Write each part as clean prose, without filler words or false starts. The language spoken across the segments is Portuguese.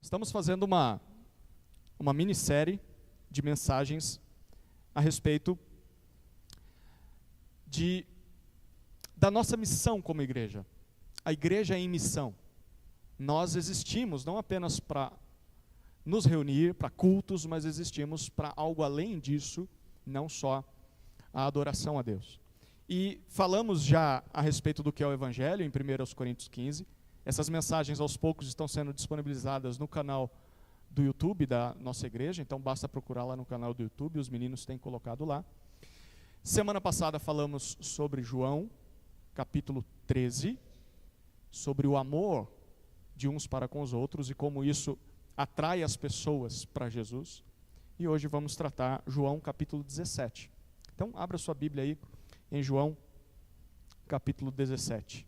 Estamos fazendo uma minissérie de mensagens a respeito da nossa missão como igreja. A igreja é em missão. Nós existimos não apenas para nos reunir, para cultos, mas existimos para algo além disso, não só a adoração a Deus. E falamos já a respeito do que é o Evangelho, em 1 Coríntios 15. Essas mensagens aos poucos estão sendo disponibilizadas no canal do YouTube da nossa igreja, então basta procurar lá no canal do YouTube, os meninos têm colocado lá. Semana passada falamos sobre João, capítulo 13, sobre o amor de uns para com os outros e como isso atrai as pessoas para Jesus. E hoje vamos tratar João, capítulo 17. Então, abra sua Bíblia aí em João, capítulo 17.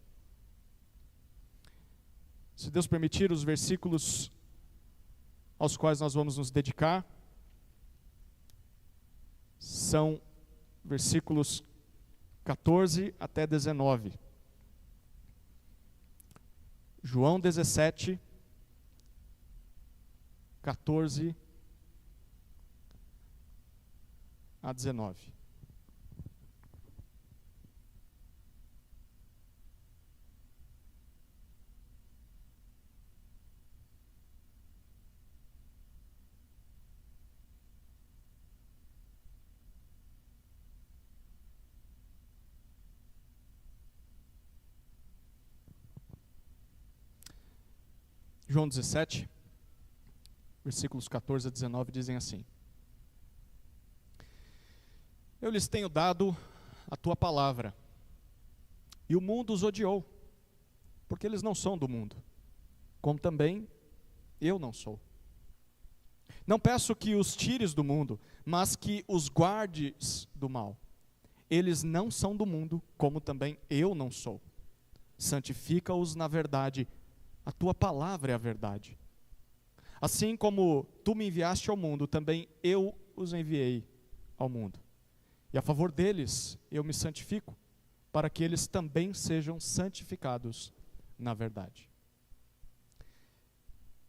Se Deus permitir, os versículos aos quais nós vamos nos dedicar são versículos 14 até 19. João 17, 14 a 19. João 17, versículos 14 a 19 dizem assim: Eu lhes tenho dado a tua palavra, e o mundo os odiou, porque eles não são do mundo, como também eu não sou. Não peço que os tires do mundo, mas que os guardes do mal. Eles não são do mundo, como também eu não sou. Santifica-os na verdade. A tua palavra é a verdade. Assim como tu me enviaste ao mundo, também eu os enviei ao mundo. E a favor deles eu me santifico, para que eles também sejam santificados na verdade.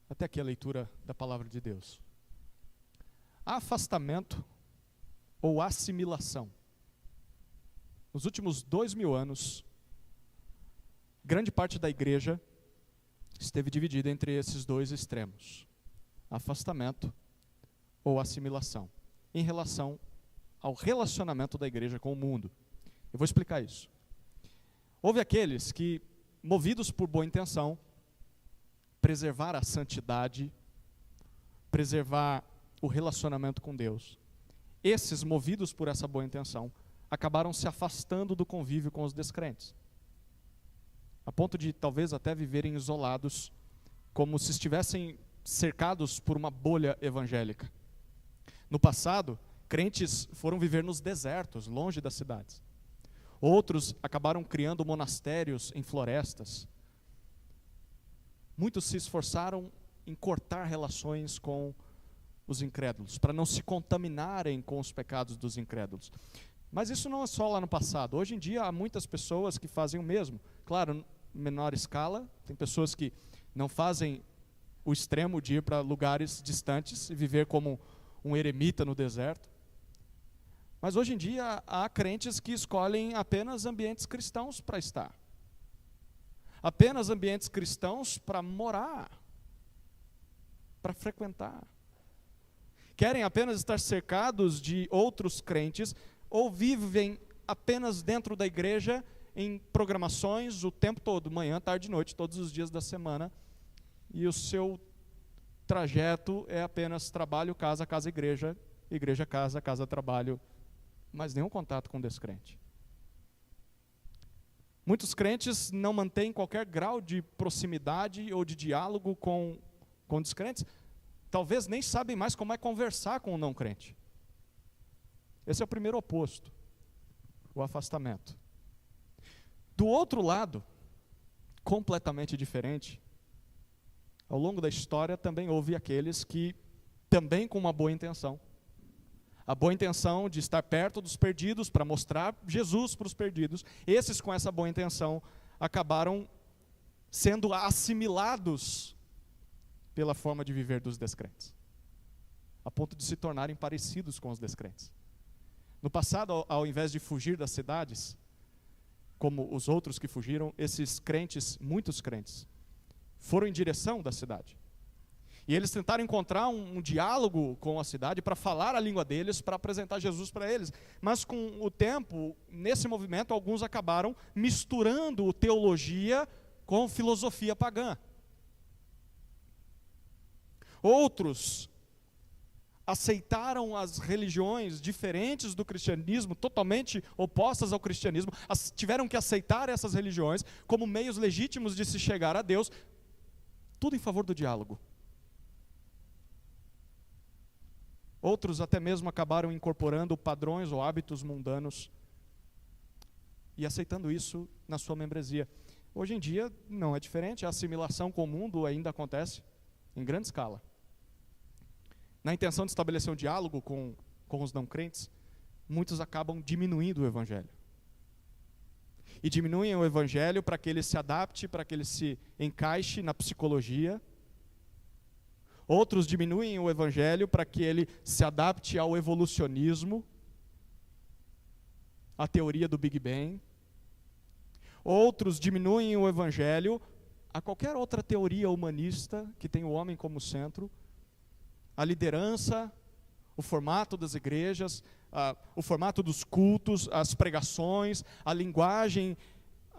Até aqui a leitura da palavra de Deus. Afastamento ou assimilação. Nos últimos 2000 anos, grande parte da igreja esteve dividida entre esses dois extremos, afastamento ou assimilação, em relação ao relacionamento da igreja com o mundo. Eu vou explicar isso. Houve aqueles que, movidos por boa intenção, preservar a santidade, preservar o relacionamento com Deus. Esses, movidos por essa boa intenção, acabaram se afastando do convívio com os descrentes, a ponto de talvez até viverem isolados, como se estivessem cercados por uma bolha evangélica. No passado, crentes foram viver nos desertos, longe das cidades. Outros acabaram criando monastérios em florestas. Muitos se esforçaram em cortar relações com os incrédulos, para não se contaminarem com os pecados dos incrédulos. Mas isso não é só lá no passado. Hoje em dia há muitas pessoas que fazem o mesmo. Claro, menor escala, tem pessoas que não fazem o extremo de ir para lugares distantes e viver como um eremita no deserto. Mas hoje em dia há crentes que escolhem apenas ambientes cristãos para estar. Apenas ambientes cristãos para morar, para frequentar. Querem apenas estar cercados de outros crentes ou vivem apenas dentro da igreja em programações o tempo todo, manhã, tarde e noite, todos os dias da semana, e o seu trajeto é apenas trabalho, casa, casa, igreja, igreja, casa, casa, trabalho, mas nenhum contato com o descrente. Muitos crentes não mantêm qualquer grau de proximidade ou de diálogo com descrentes, talvez nem sabem mais como é conversar com o não crente. Esse é o primeiro oposto, o afastamento. Do outro lado, completamente diferente, ao longo da história também houve aqueles que, também com uma boa intenção, a boa intenção de estar perto dos perdidos, para mostrar Jesus para os perdidos, esses com essa boa intenção acabaram sendo assimilados pela forma de viver dos descrentes, a ponto de se tornarem parecidos com os descrentes. No passado, ao invés de fugir das cidades, como os outros que fugiram, esses crentes, muitos crentes, foram em direção da cidade. E eles tentaram encontrar um diálogo com a cidade para falar a língua deles, para apresentar Jesus para eles. Mas com o tempo, nesse movimento, alguns acabaram misturando teologia com filosofia pagã. Outros aceitaram as religiões diferentes do cristianismo, totalmente opostas ao cristianismo, tiveram que aceitar essas religiões como meios legítimos de se chegar a Deus, tudo em favor do diálogo. Outros até mesmo acabaram incorporando padrões ou hábitos mundanos e aceitando isso na sua membresia. Hoje em dia não é diferente, a assimilação com o mundo ainda acontece em grande escala. Na intenção de estabelecer um diálogo com os não crentes, muitos acabam diminuindo o evangelho. E diminuem o evangelho para que ele se adapte, para que ele se encaixe na psicologia. Outros diminuem o evangelho para que ele se adapte ao evolucionismo, à teoria do Big Bang. Outros diminuem o evangelho a qualquer outra teoria humanista que tem o homem como centro, a liderança, o formato das igrejas, o formato dos cultos, as pregações, a linguagem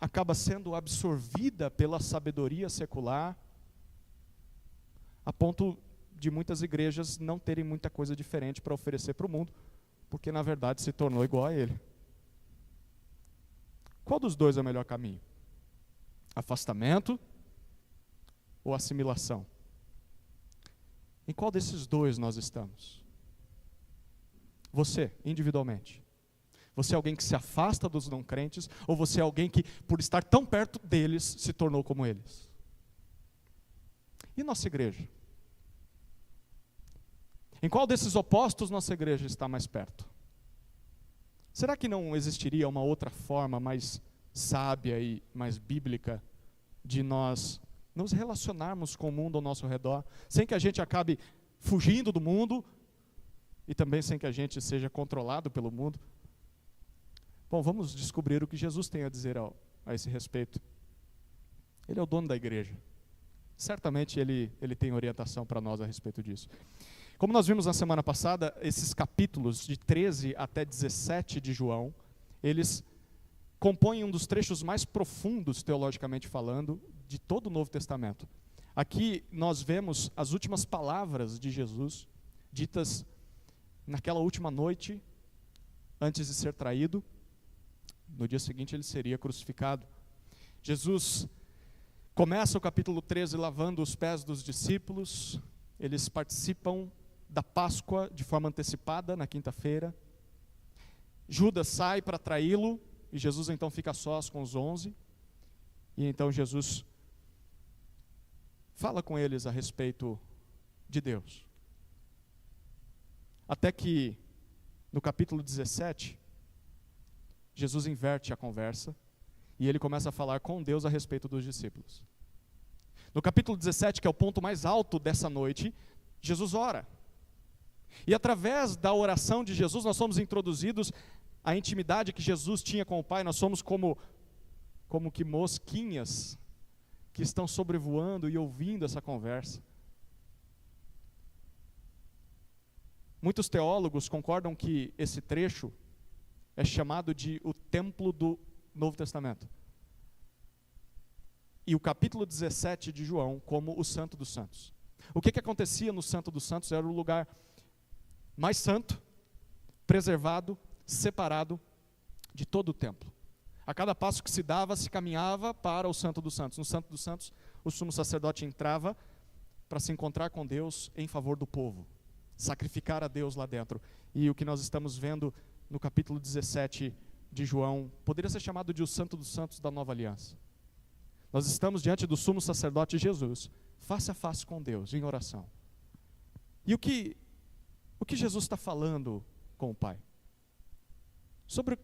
acaba sendo absorvida pela sabedoria secular, a ponto de muitas igrejas não terem muita coisa diferente para oferecer para o mundo, porque na verdade se tornou igual a ele. Qual dos dois é o melhor caminho? Afastamento ou assimilação? Em qual desses dois nós estamos? Você, individualmente. Você é alguém que se afasta dos não crentes, ou você é alguém que, por estar tão perto deles, se tornou como eles? E nossa igreja? Em qual desses opostos nossa igreja está mais perto? Será que não existiria uma outra forma mais sábia e mais bíblica de nós nos relacionarmos com o mundo ao nosso redor, sem que a gente acabe fugindo do mundo e também sem que a gente seja controlado pelo mundo? Bom, vamos descobrir o que Jesus tem a dizer a esse respeito. Ele é o dono da igreja. Certamente ele tem orientação para nós a respeito disso. Como nós vimos na semana passada, esses capítulos de 13 até 17 de João, eles compõem um dos trechos mais profundos, teologicamente falando, de todo o Novo Testamento. Aqui nós vemos as últimas palavras de Jesus, ditas naquela última noite, antes de ser traído. No dia seguinte ele seria crucificado. Jesus começa o capítulo 13 lavando os pés dos discípulos. Eles participam da Páscoa de forma antecipada, na quinta-feira. Judas sai para traí-lo, e Jesus então fica sós com os 11. E então Jesus fala com eles a respeito de Deus. Até que, no capítulo 17, Jesus inverte a conversa, e ele começa a falar com Deus a respeito dos discípulos. No capítulo 17, que é o ponto mais alto dessa noite, Jesus ora. E através da oração de Jesus, nós somos introduzidos à intimidade que Jesus tinha com o Pai. Nós somos como que mosquinhas que estão sobrevoando e ouvindo essa conversa. Muitos teólogos concordam que esse trecho é chamado de o templo do Novo Testamento. E o capítulo 17 de João como o Santo dos Santos. O que acontecia no Santo dos Santos? Era o lugar mais santo, preservado, separado de todo o templo. A cada passo que se dava, se caminhava para o Santo dos Santos. No Santo dos Santos, o sumo sacerdote entrava para se encontrar com Deus em favor do povo, sacrificar a Deus lá dentro. E o que nós estamos vendo no capítulo 17 de João, poderia ser chamado de o Santo dos Santos da Nova Aliança. Nós estamos diante do sumo sacerdote Jesus, face a face com Deus, em oração. E o que Jesus está falando com o Pai? Sobre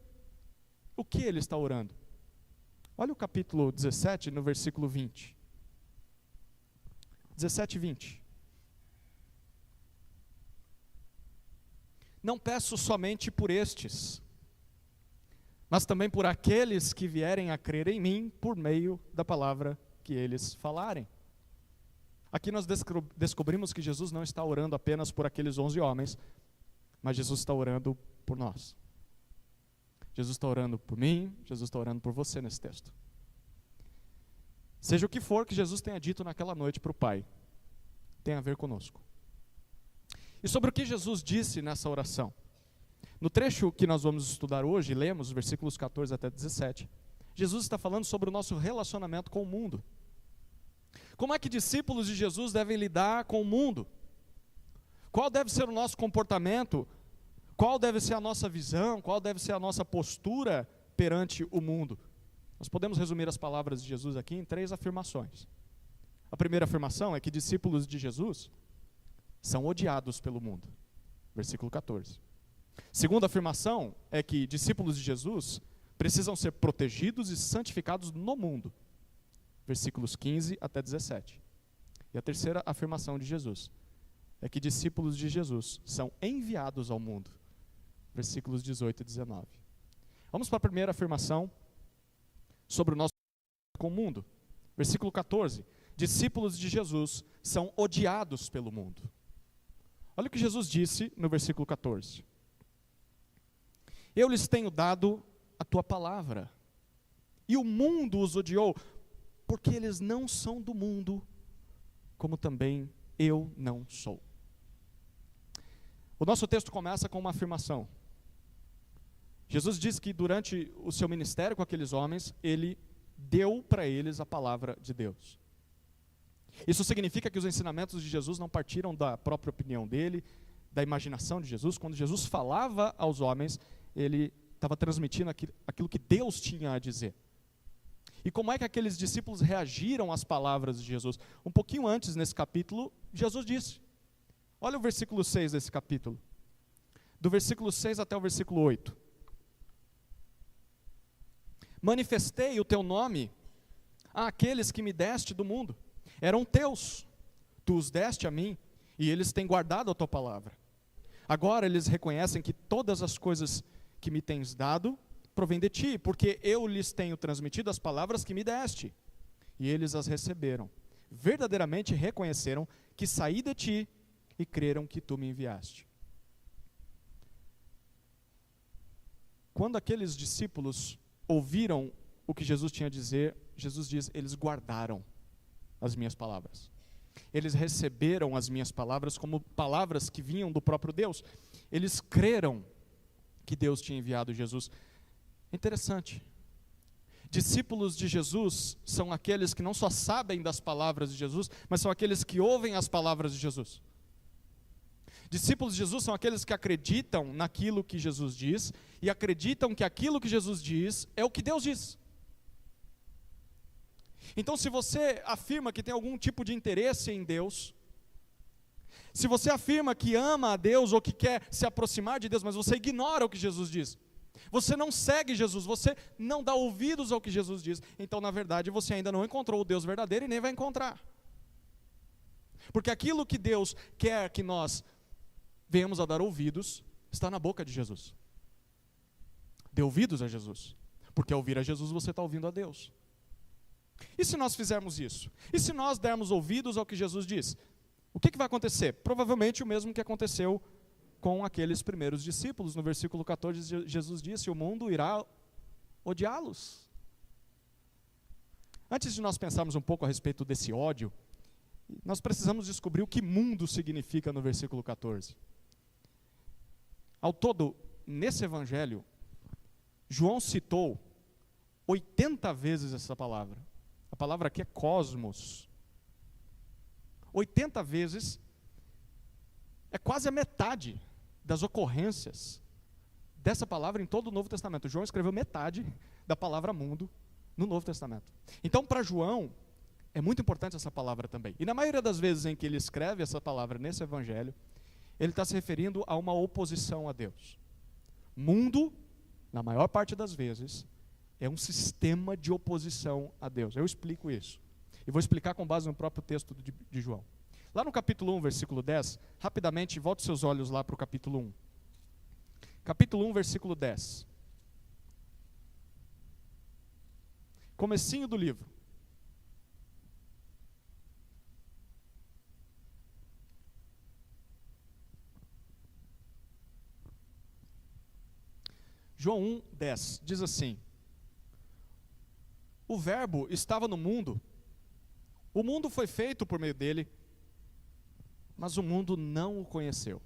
o que ele está orando? Olha o capítulo 17, no versículo 20. 17 e 20. não peço somente por estes, mas também por aqueles que vierem a crer em mim por meio da palavra que eles falarem. Aqui nós descobrimos que Jesus não está orando apenas por aqueles 11 homens, mas Jesus está orando por nós. Jesus está orando por mim, Jesus está orando por você nesse texto. Seja o que for que Jesus tenha dito naquela noite para o Pai, tem a ver conosco. E sobre o que Jesus disse nessa oração? No trecho que nós vamos estudar hoje, lemos versículos 14 até 17, Jesus está falando sobre o nosso relacionamento com o mundo. Como é que discípulos de Jesus devem lidar com o mundo? Qual deve ser o nosso comportamento? Qual deve ser a nossa visão? Qual deve ser a nossa postura perante o mundo? Nós podemos resumir as palavras de Jesus aqui em 3 afirmações. A primeira afirmação é que discípulos de Jesus são odiados pelo mundo. Versículo 14. Segunda afirmação é que discípulos de Jesus precisam ser protegidos e santificados no mundo. Versículos 15 até 17. E a terceira afirmação de Jesus é que discípulos de Jesus são enviados ao mundo. Versículos 18 e 19. Vamos para a primeira afirmação sobre o nosso com o mundo. Versículo 14. Discípulos de Jesus são odiados pelo mundo. Olha o que Jesus disse no versículo 14. Eu lhes tenho dado a tua palavra, e o mundo os odiou, porque eles não são do mundo, como também eu não sou. O nosso texto começa com uma afirmação. Jesus diz que durante o seu ministério com aqueles homens, ele deu para eles a palavra de Deus. Isso significa que os ensinamentos de Jesus não partiram da própria opinião dele, da imaginação de Jesus. Quando Jesus falava aos homens, ele estava transmitindo aquilo que Deus tinha a dizer. E como é que aqueles discípulos reagiram às palavras de Jesus? Um pouquinho antes, nesse capítulo, Jesus disse. Olha o versículo 6 desse capítulo. Do versículo 6 até o versículo 8. Manifestei o teu nome àqueles que me deste do mundo. Eram teus, tu os deste a mim, e eles têm guardado a tua palavra. Agora eles reconhecem que todas as coisas que me tens dado provém de ti, porque eu lhes tenho transmitido as palavras que me deste, e eles as receberam. Verdadeiramente reconheceram que saí de ti e creram que tu me enviaste. Quando aqueles discípulos ouviram o que Jesus tinha a dizer, Jesus diz, eles guardaram as minhas palavras. Eles receberam as minhas palavras como palavras que vinham do próprio Deus. Eles creram que Deus tinha enviado Jesus. Interessante. Discípulos de Jesus são aqueles que não só sabem das palavras de Jesus, mas são aqueles que ouvem as palavras de Jesus. Discípulos de Jesus são aqueles que acreditam naquilo que Jesus diz e acreditam que aquilo que Jesus diz é o que Deus diz. Então, se você afirma que tem algum tipo de interesse em Deus, se você afirma que ama a Deus ou que quer se aproximar de Deus, mas você ignora o que Jesus diz, você não segue Jesus, você não dá ouvidos ao que Jesus diz, então, na verdade, você ainda não encontrou o Deus verdadeiro e nem vai encontrar. Porque aquilo que Deus quer que nós venhamos a dar ouvidos, está na boca de Jesus. Dê ouvidos a Jesus, porque ao ouvir a Jesus você está ouvindo a Deus. E se nós fizermos isso? E se nós dermos ouvidos ao que Jesus diz? O que vai acontecer? Provavelmente o mesmo que aconteceu com aqueles primeiros discípulos. No versículo 14, Jesus disse, o mundo irá odiá-los. Antes de nós pensarmos um pouco a respeito desse ódio, nós precisamos descobrir o que mundo significa no versículo 14. Ao todo, nesse evangelho, João citou 80 vezes essa palavra. A palavra aqui é cosmos. 80 vezes é quase a metade das ocorrências dessa palavra em todo o Novo Testamento. João escreveu metade da palavra mundo no Novo Testamento. Então, para João, é muito importante essa palavra também. E na maioria das vezes em que ele escreve essa palavra nesse evangelho, ele está se referindo a uma oposição a Deus. Mundo, na maior parte das vezes, é um sistema de oposição a Deus. Eu explico isso. E vou explicar com base no próprio texto de João. Lá no capítulo 1, versículo 10, rapidamente, volte seus olhos lá para o capítulo 1. capítulo 1, versículo 10. Comecinho do livro. João 1, 10, diz assim: o verbo estava no mundo, o mundo foi feito por meio dele, mas o mundo não o conheceu.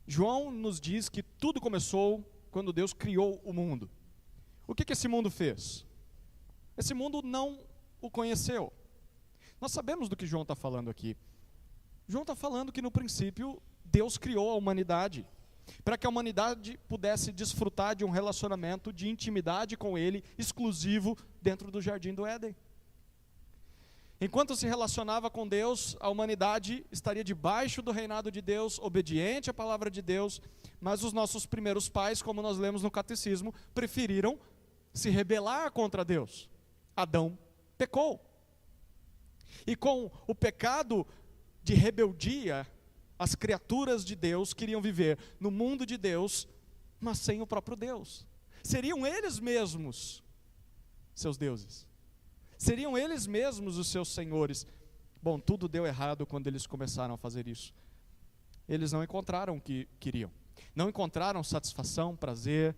João nos diz que tudo começou quando Deus criou o mundo. O que esse mundo fez? Esse mundo não o conheceu. Nós sabemos do que João está falando aqui. João está falando que no princípio Deus criou a humanidade, para que a humanidade pudesse desfrutar de um relacionamento de intimidade com Ele, exclusivo dentro do jardim do Éden. Enquanto se relacionava com Deus, a humanidade estaria debaixo do reinado de Deus, obediente à palavra de Deus, mas os nossos primeiros pais, como nós lemos no catecismo, preferiram se rebelar contra Deus. Adão pecou. E com o pecado de rebeldia, as criaturas de Deus queriam viver no mundo de Deus, mas sem o próprio Deus. Seriam eles mesmos seus deuses. Seriam eles mesmos os seus senhores. Bom, tudo deu errado quando eles começaram a fazer isso. Eles não encontraram o que queriam. Não encontraram satisfação, prazer,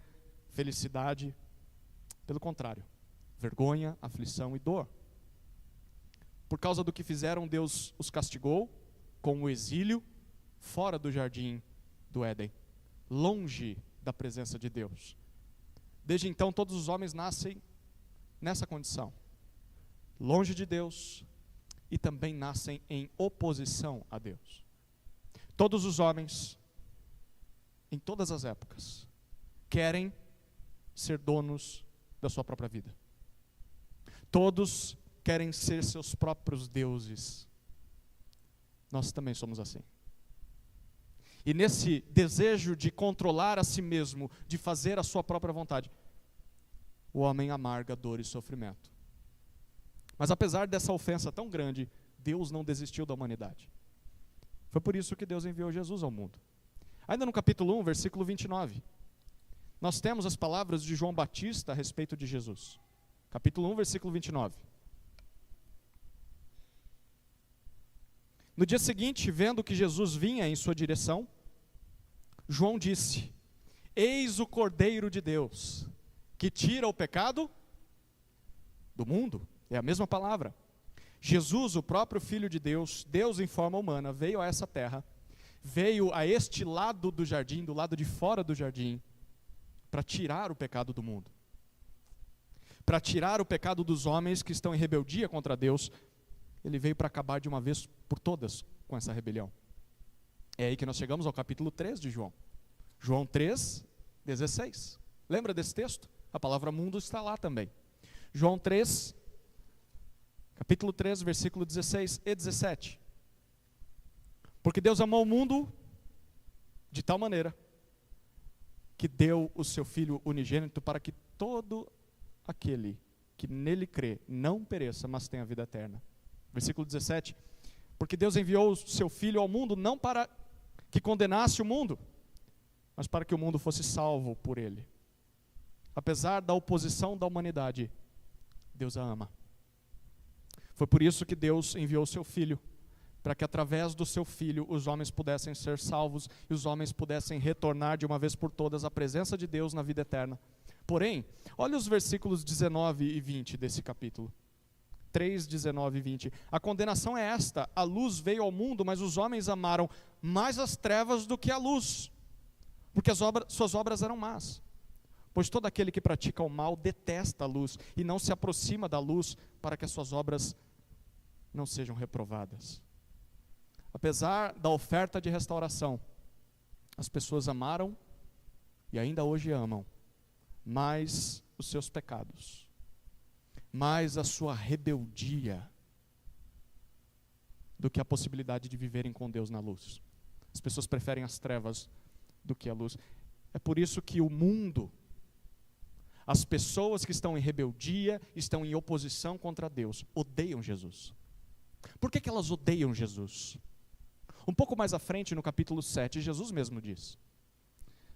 felicidade. Pelo contrário, vergonha, aflição e dor. Por causa do que fizeram, Deus os castigou com o exílio, fora do jardim do Éden, longe da presença de Deus. Desde então, todos os homens nascem nessa condição, longe de Deus, e também nascem em oposição a Deus. Todos os homens, em todas as épocas, querem ser donos da sua própria vida. Todos querem ser seus próprios deuses. Nós também somos assim. E nesse desejo de controlar a si mesmo, de fazer a sua própria vontade, o homem amarga dor e sofrimento. Mas apesar dessa ofensa tão grande, Deus não desistiu da humanidade. Foi por isso que Deus enviou Jesus ao mundo. Ainda no capítulo 1, versículo 29, nós temos as palavras de João Batista a respeito de Jesus. Capítulo 1, versículo 29. No dia seguinte, vendo que Jesus vinha em sua direção, João disse: eis o Cordeiro de Deus, que tira o pecado do mundo. É a mesma palavra. Jesus, o próprio Filho de Deus, Deus em forma humana, veio a essa terra, veio a este lado do jardim, do lado de fora do jardim, para tirar o pecado do mundo. Para tirar o pecado dos homens que estão em rebeldia contra Deus. Ele veio para acabar de uma vez por todas com essa rebelião. É aí que nós chegamos ao capítulo 3 de João. João 3, 16. Lembra desse texto? A palavra mundo está lá também. João 3, capítulo 3, versículo 16 e 17. Porque Deus amou o mundo de tal maneira que deu o seu Filho unigênito para que todo aquele que nele crê não pereça, mas tenha vida eterna. Versículo 17, porque Deus enviou o seu Filho ao mundo não para que condenasse o mundo, mas para que o mundo fosse salvo por ele. Apesar da oposição da humanidade, Deus a ama. Foi por isso que Deus enviou o seu Filho, para que através do seu Filho os homens pudessem ser salvos e os homens pudessem retornar de uma vez por todas à presença de Deus na vida eterna. Porém, olha os versículos 19 e 20 desse capítulo. 3, 19 e 20. A condenação é esta: a luz veio ao mundo, mas os homens amaram mais as trevas do que a luz, porque suas obras eram más. Pois todo aquele que pratica o mal detesta a luz e não se aproxima da luz, para que as suas obras não sejam reprovadas. Apesar da oferta de restauração, as pessoas amaram e ainda hoje amam mais os seus pecados, mais a sua rebeldia, do que a possibilidade de viverem com Deus na luz. As pessoas preferem as trevas do que a luz. É por isso que o mundo, as pessoas que estão em rebeldia, estão em oposição contra Deus, odeiam Jesus. Por que elas odeiam Jesus? Um pouco mais à frente, no capítulo 7, Jesus mesmo diz: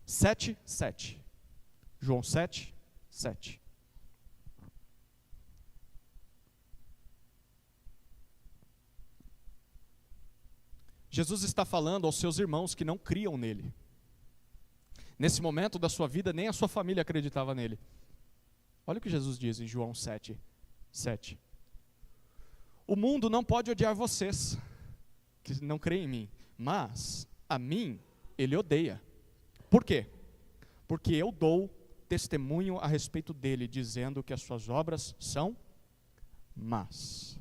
7, 7. João 7, 7. Jesus está falando aos seus irmãos que não criam nele. Nesse momento da sua vida, nem a sua família acreditava nele. Olha o que Jesus diz em João 7, 7. O mundo não pode odiar vocês, que não creem em mim, mas a mim ele odeia. Por quê? Porque eu dou testemunho a respeito dele, dizendo que as suas obras são más.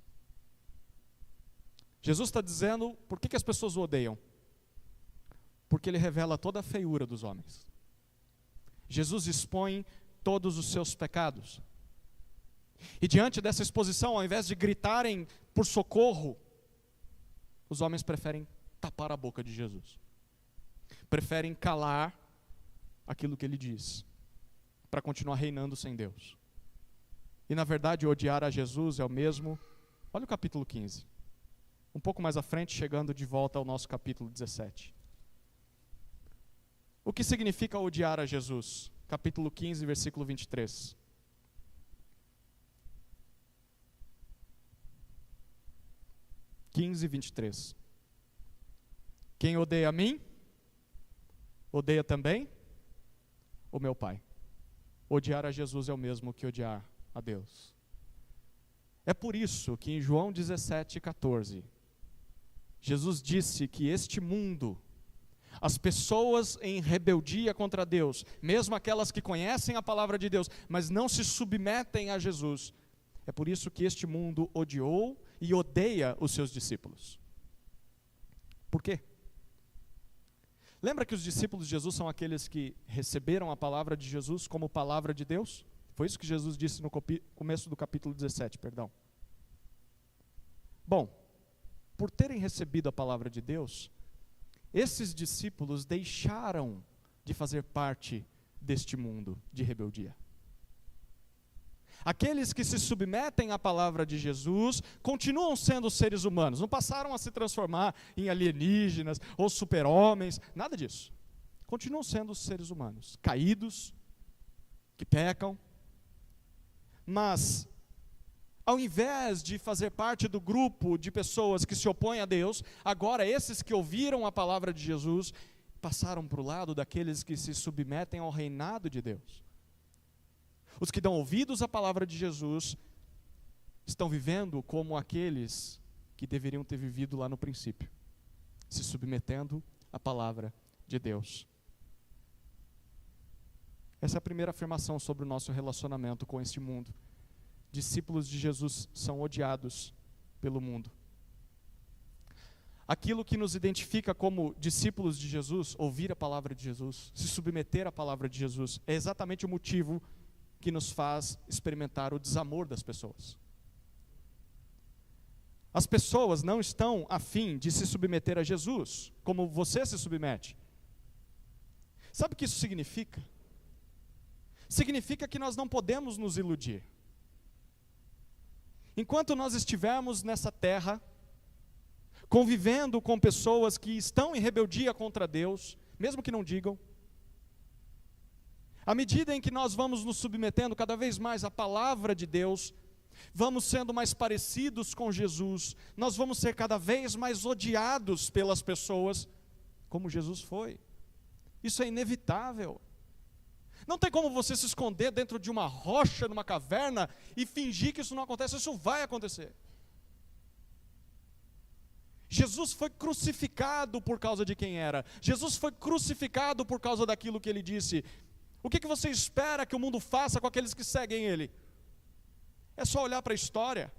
Jesus está dizendo, por que as pessoas o odeiam? Porque ele revela toda a feiura dos homens. Jesus expõe todos os seus pecados. E diante dessa exposição, ao invés de gritarem por socorro, os homens preferem tapar a boca de Jesus. Preferem calar aquilo que ele diz, para continuar reinando sem Deus. E na verdade, odiar a Jesus é o mesmo. Olha o capítulo 15. Um pouco mais à frente, chegando de volta ao nosso capítulo 17. O que significa odiar a Jesus? Capítulo 15, versículo 23. Quem odeia a mim, odeia também o meu Pai. Odiar a Jesus é o mesmo que odiar a Deus. É por isso que em João 17, 14, Jesus disse que este mundo, as pessoas em rebeldia contra Deus, mesmo aquelas que conhecem a palavra de Deus, mas não se submetem a Jesus, é por isso que este mundo odiou e odeia os seus discípulos. Por quê? Lembra que os discípulos de Jesus são aqueles que receberam a palavra de Jesus como palavra de Deus? Foi isso que Jesus disse no começo do capítulo 17, perdão. Bom, por terem recebido a palavra de Deus, esses discípulos deixaram de fazer parte deste mundo de rebeldia. Aqueles que se submetem à palavra de Jesus continuam sendo seres humanos, não passaram a se transformar em alienígenas ou super-homens, nada disso. Continuam sendo seres humanos, caídos, que pecam, mas ao invés de fazer parte do grupo de pessoas que se opõem a Deus, agora esses que ouviram a palavra de Jesus passaram para o lado daqueles que se submetem ao reinado de Deus. Os que dão ouvidos à palavra de Jesus estão vivendo como aqueles que deveriam ter vivido lá no princípio, se submetendo à palavra de Deus. Essa é a primeira afirmação sobre o nosso relacionamento com este mundo. Discípulos de Jesus são odiados pelo mundo. Aquilo que nos identifica como discípulos de Jesus, ouvir a palavra de Jesus, se submeter à palavra de Jesus, é exatamente o motivo que nos faz experimentar o desamor das pessoas. As pessoas não estão a fim de se submeter a Jesus, como você se submete. Sabe o que isso significa? Significa que nós não podemos nos iludir. Enquanto nós estivermos nessa terra, convivendo com pessoas que estão em rebeldia contra Deus, mesmo que não digam, à medida em que nós vamos nos submetendo cada vez mais à palavra de Deus, vamos sendo mais parecidos com Jesus, nós vamos ser cada vez mais odiados pelas pessoas, como Jesus foi. Isso é inevitável. Não tem como você se esconder dentro de uma rocha, numa caverna, e fingir que isso não acontece. Isso vai acontecer. Jesus foi crucificado por causa de quem era. Jesus foi crucificado por causa daquilo que ele disse. O que você espera que o mundo faça com aqueles que seguem ele? É só olhar para a história.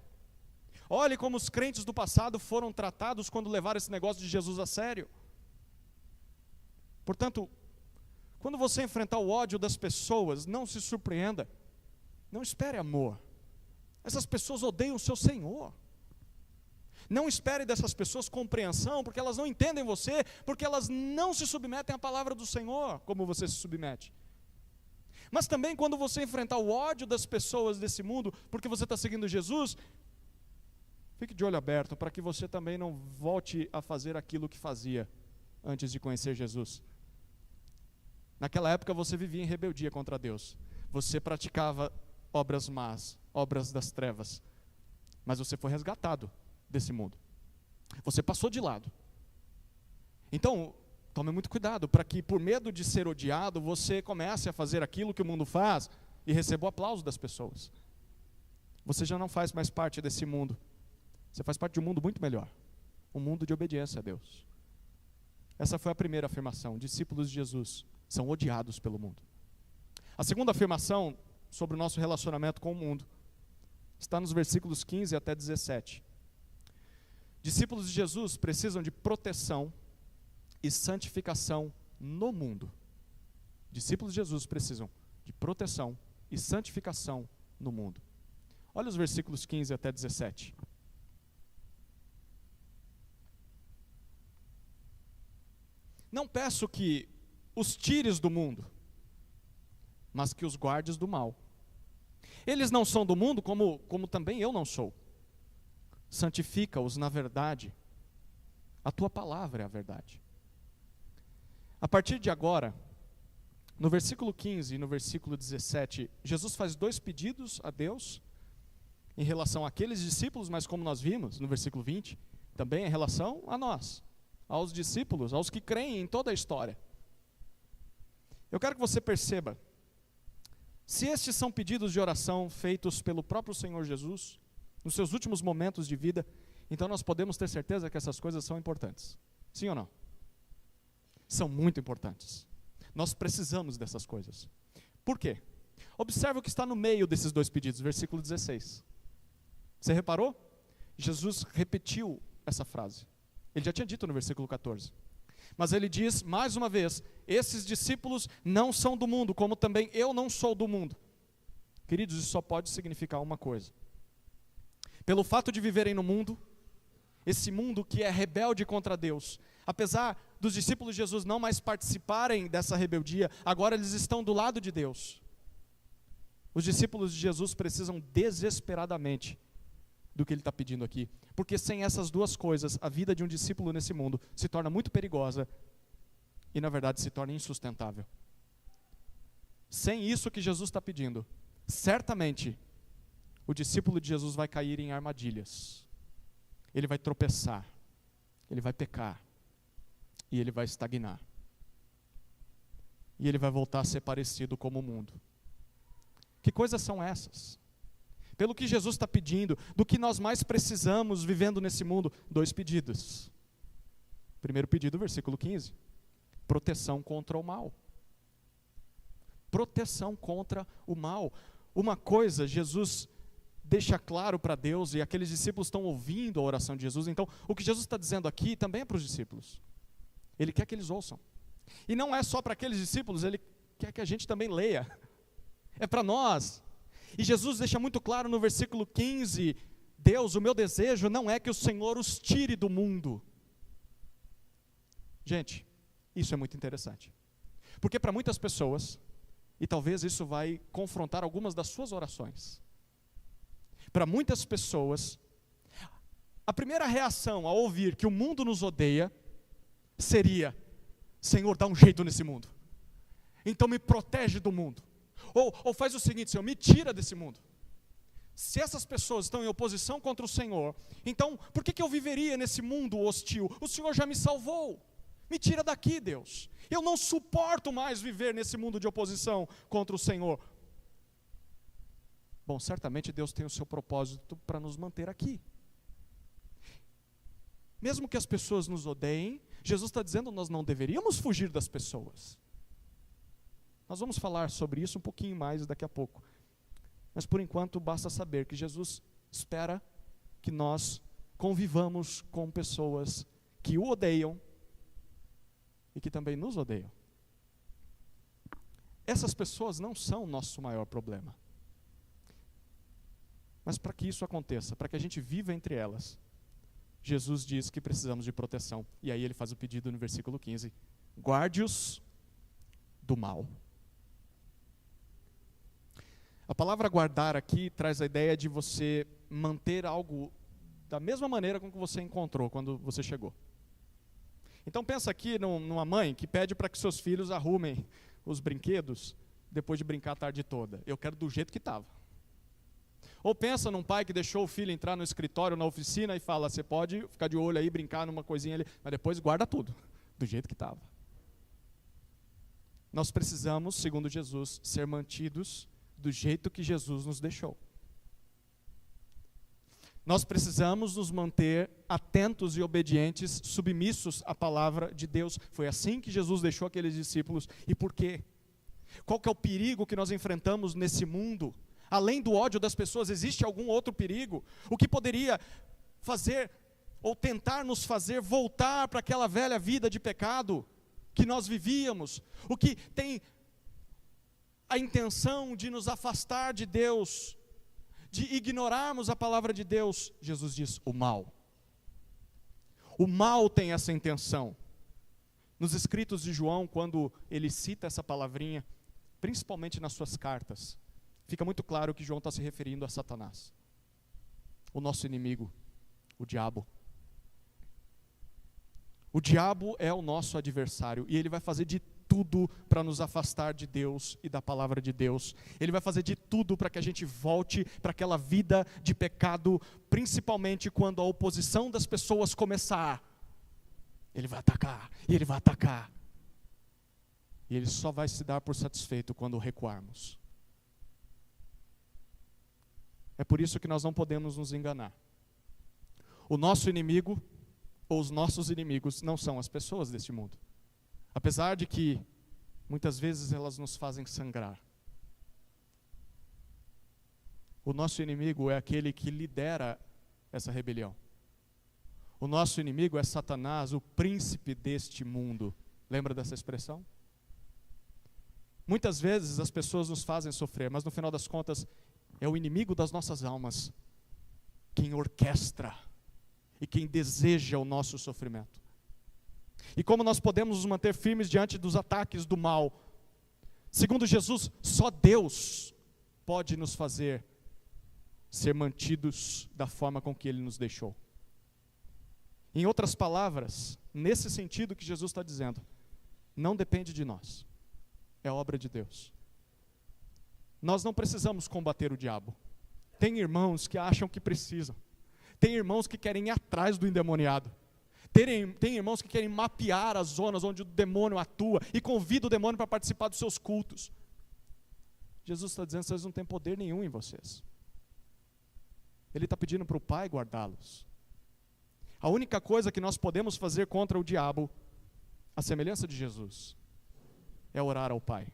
Olhe como os crentes do passado foram tratados quando levaram esse negócio de Jesus a sério. Portanto, quando você enfrentar o ódio das pessoas, não se surpreenda. Não espere amor. Essas pessoas odeiam o seu Senhor. Não espere dessas pessoas compreensão, porque elas não entendem você, porque elas não se submetem à palavra do Senhor, como você se submete. Mas também quando você enfrentar o ódio das pessoas desse mundo, porque você está seguindo Jesus, fique de olho aberto, para que você também não volte a fazer aquilo que fazia antes de conhecer Jesus. Naquela época você vivia em rebeldia contra Deus. Você praticava obras más, obras das trevas. Mas você foi resgatado desse mundo. Você passou de lado. Então, tome muito cuidado para que, por medo de ser odiado, você comece a fazer aquilo que o mundo faz e receba o aplauso das pessoas. Você já não faz mais parte desse mundo. Você faz parte de um mundo muito melhor. Um mundo de obediência a Deus. Essa foi a primeira afirmação. Discípulos de Jesus são odiados pelo mundo. A segunda afirmação sobre o nosso relacionamento com o mundo está nos versículos 15 até 17. Discípulos de Jesus precisam de proteção e santificação no mundo. Discípulos de Jesus precisam de proteção e santificação no mundo. Olha os versículos 15 até 17. Não peço que os tires do mundo, mas que os guardes do mal. Eles não são do mundo, como também eu não sou. Santifica-os na verdade. A tua palavra é a verdade. A partir de agora, no versículo 15 e no versículo 17, Jesus faz dois pedidos a Deus em relação àqueles discípulos, mas como nós vimos no versículo 20, também em relação a nós, aos discípulos, aos que creem em toda a história. Eu quero que você perceba, se estes são pedidos de oração feitos pelo próprio Senhor Jesus, nos seus últimos momentos de vida, então nós podemos ter certeza que essas coisas são importantes. Sim ou não? São muito importantes. Nós precisamos dessas coisas. Por quê? Observe o que está no meio desses dois pedidos, versículo 16. Você reparou? Jesus repetiu essa frase. Ele já tinha dito no versículo 14. Mas ele diz, mais uma vez, esses discípulos não são do mundo, como também eu não sou do mundo. Queridos, isso só pode significar uma coisa. Pelo fato de viverem no mundo, esse mundo que é rebelde contra Deus, apesar dos discípulos de Jesus não mais participarem dessa rebeldia, agora eles estão do lado de Deus. Os discípulos de Jesus precisam desesperadamente do que ele está pedindo aqui, porque sem essas duas coisas, a vida de um discípulo nesse mundo se torna muito perigosa e na verdade se torna insustentável. Sem isso que Jesus está pedindo, certamente o discípulo de Jesus vai cair em armadilhas, ele vai tropeçar, ele vai pecar, e ele vai estagnar, e ele vai voltar a ser parecido como o mundo. Que coisas são essas? Pelo que Jesus está pedindo, do que nós mais precisamos vivendo nesse mundo, dois pedidos. Primeiro pedido, versículo 15, proteção contra o mal. Proteção contra o mal. Uma coisa, Jesus deixa claro para Deus, e aqueles discípulos estão ouvindo a oração de Jesus, então o que Jesus está dizendo aqui também é para os discípulos. Ele quer que eles ouçam. E não é só para aqueles discípulos, ele quer que a gente também leia. É para nós. E Jesus deixa muito claro no versículo 15, Deus, o meu desejo não é que o Senhor os tire do mundo. Gente, isso é muito interessante. Porque para muitas pessoas, e talvez isso vai confrontar algumas das suas orações, para muitas pessoas, a primeira reação ao ouvir que o mundo nos odeia, seria, Senhor, dá um jeito nesse mundo. Então me protege do mundo. Ou faz o seguinte, Senhor, me tira desse mundo. Se essas pessoas estão em oposição contra o Senhor, então por que eu viveria nesse mundo hostil? O Senhor já me salvou. Me tira daqui, Deus. Eu não suporto mais viver nesse mundo de oposição contra o Senhor. Bom, certamente Deus tem o seu propósito para nos manter aqui. Mesmo que as pessoas nos odeiem, Jesus está dizendo que nós não deveríamos fugir das pessoas. Nós vamos falar sobre isso um pouquinho mais daqui a pouco. Mas por enquanto basta saber que Jesus espera que nós convivamos com pessoas que o odeiam e que também nos odeiam. Essas pessoas não são o nosso maior problema. Mas para que isso aconteça, para que a gente viva entre elas, Jesus diz que precisamos de proteção. E aí ele faz o pedido no versículo 15. Guarde-os do mal. A palavra guardar aqui traz a ideia de você manter algo da mesma maneira com que você encontrou quando você chegou. Então pensa aqui numa mãe que pede para que seus filhos arrumem os brinquedos depois de brincar a tarde toda. Eu quero do jeito que estava. Ou pensa num pai que deixou o filho entrar no escritório, na oficina e fala, você pode ficar de olho aí, brincar numa coisinha ali, mas depois guarda tudo, do jeito que estava. Nós precisamos, segundo Jesus, ser mantidos do jeito que Jesus nos deixou. Nós precisamos nos manter atentos e obedientes, submissos à palavra de Deus. Foi assim que Jesus deixou aqueles discípulos. E por quê? Qual que é o perigo que nós enfrentamos nesse mundo? Além do ódio das pessoas, existe algum outro perigo? O que poderia fazer ou tentar nos fazer voltar para aquela velha vida de pecado que nós vivíamos? O que tem a intenção de nos afastar de Deus, de ignorarmos a palavra de Deus? Jesus diz, o mal. O mal tem essa intenção. Nos escritos de João, quando ele cita essa palavrinha, principalmente nas suas cartas, fica muito claro que João está se referindo a Satanás, o nosso inimigo, o diabo. O diabo é o nosso adversário e ele vai fazer de tudo para nos afastar de Deus e da palavra de Deus. Ele vai fazer de tudo para que a gente volte para aquela vida de pecado, principalmente quando a oposição das pessoas começar. Ele vai atacar, e ele vai atacar. E ele só vai se dar por satisfeito quando recuarmos. É por isso que nós não podemos nos enganar. O nosso inimigo, ou os nossos inimigos, não são as pessoas deste mundo. Apesar de que, muitas vezes, elas nos fazem sangrar. O nosso inimigo é aquele que lidera essa rebelião. O nosso inimigo é Satanás, o príncipe deste mundo. Lembra dessa expressão? Muitas vezes as pessoas nos fazem sofrer, mas no final das contas, é o inimigo das nossas almas quem orquestra e quem deseja o nosso sofrimento. E como nós podemos nos manter firmes diante dos ataques do mal? Segundo Jesus, só Deus pode nos fazer ser mantidos da forma com que Ele nos deixou. Em outras palavras, nesse sentido que Jesus está dizendo, não depende de nós, é obra de Deus. Nós não precisamos combater o diabo. Tem irmãos que acham que precisam. Tem irmãos que querem ir atrás do endemoniado. Tem irmãos que querem mapear as zonas onde o demônio atua e convida o demônio para participar dos seus cultos. Jesus está dizendo que vocês não têm poder nenhum em vocês. Ele está pedindo para o Pai guardá-los. A única coisa que nós podemos fazer contra o diabo, a semelhança de Jesus, é orar ao Pai.